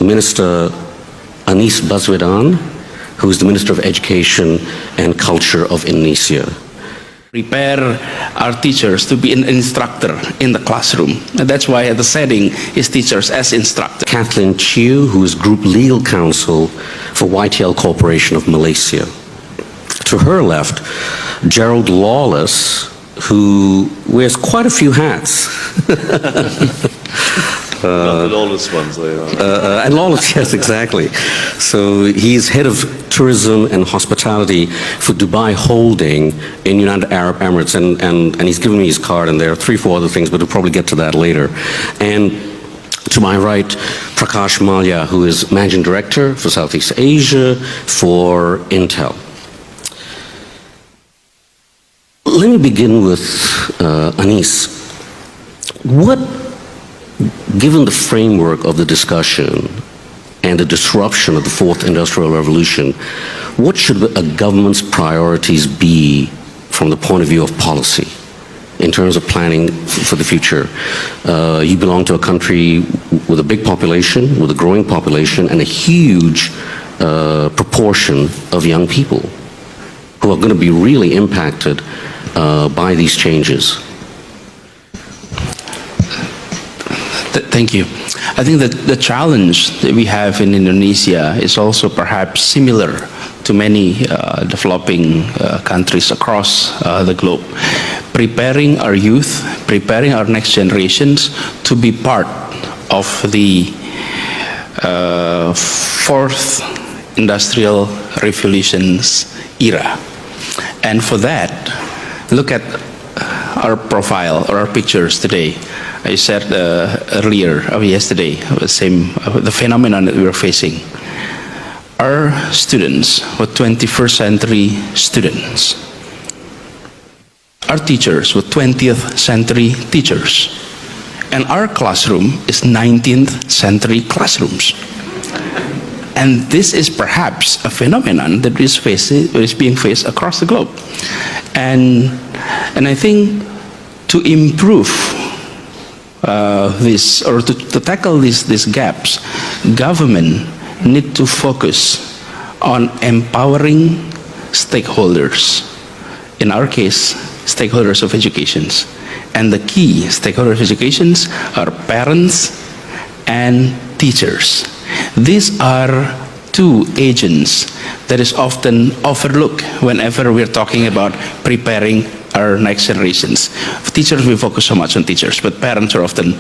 Minister ANIS Baswedan, who is the Minister of Education and Culture of Indonesia. Prepare our teachers to be an instructor in the classroom. And that's why the setting is teachers as instructors. Kathleen Chiu, who is Group Legal Counsel for YTL Corporation of Malaysia. To her left, Gerald Lawless, who wears quite a few hats. Not the lawless ones, they are. And lawless, yes, exactly. So he's head of tourism and hospitality for Dubai Holding in United Arab Emirates, and he's given me his card, and there are 3 or 4 other things, but we'll probably get to that later. And to my right, Prakash Malya, who is Managing Director for Southeast Asia for Intel. Let me begin with Anis. Given the framework of the discussion and the disruption of the Fourth Industrial Revolution, what should a government's priorities be from the point of view of policy in terms of planning for the future? You belong to a country with a big population, with a growing population, and a huge proportion of young people who are going to be really impacted by these changes. Thank you. I think that the challenge that we have in Indonesia is also perhaps similar to many developing countries across the globe. Preparing our youth, preparing our next generations to be part of the Fourth Industrial Revolution's era. And for that, look at our profile or our pictures today. I said yesterday, the phenomenon that we are facing. Our students were 21st century students. Our teachers were 20th century teachers. And our classroom is 19th century classrooms. And this is perhaps a phenomenon that is being faced across the globe. And I think to improve this, or to tackle these gaps, government need to focus on empowering stakeholders. In our case, stakeholders of education. And the key stakeholders of education are parents and teachers. These are 2 agents that is often overlooked whenever we're talking about preparing our next generations. For teachers, we focus so much on teachers, but parents are often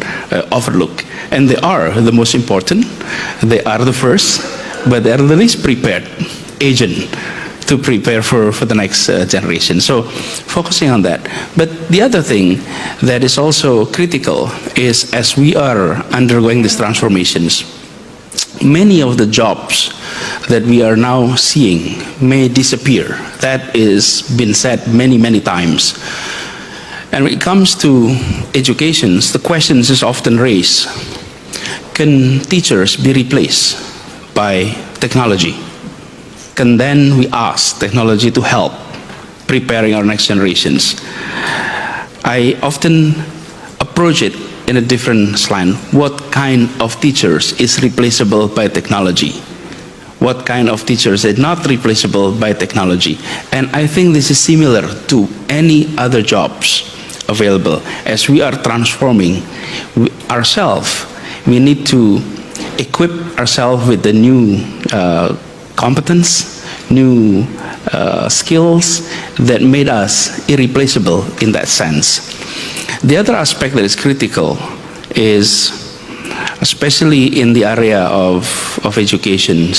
overlooked. And they are the most important, they are the first, but they are the least prepared agent to prepare for the next generation. So focusing on that. But the other thing that is also critical is, as we are undergoing these transformations, many of the jobs that we are now seeing may disappear. That is been said many, many times. And when it comes to education, the questions is often raised. Can teachers be replaced by technology? Can then we ask technology to help preparing our next generations? I often approach it in a different slant. What kind of teachers is replaceable by technology? What kind of teachers is not replaceable by technology? And I think this is similar to any other jobs available. As we are transforming ourselves, we need to equip ourselves with the new competence, new skills that made us irreplaceable in that sense. The other aspect that is critical is, especially in the area of education,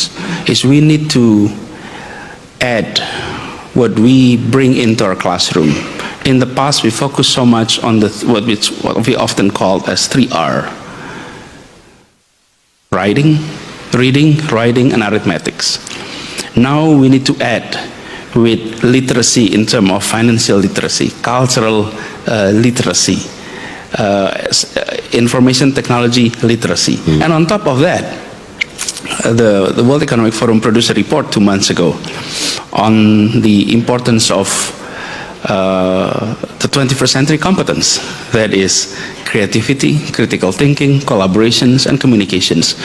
is we need to add what we bring into our classroom. In the past, we focused so much on what we often call as 3R. Reading, writing, and arithmetics. Now we need to add with literacy in terms of financial literacy, cultural literacy, information technology literacy. And on top of that, the World Economic Forum produced a report 2 months ago on the importance of the 21st century competence, that is creativity, critical thinking, collaborations, and communications.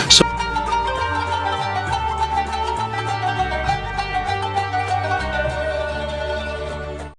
So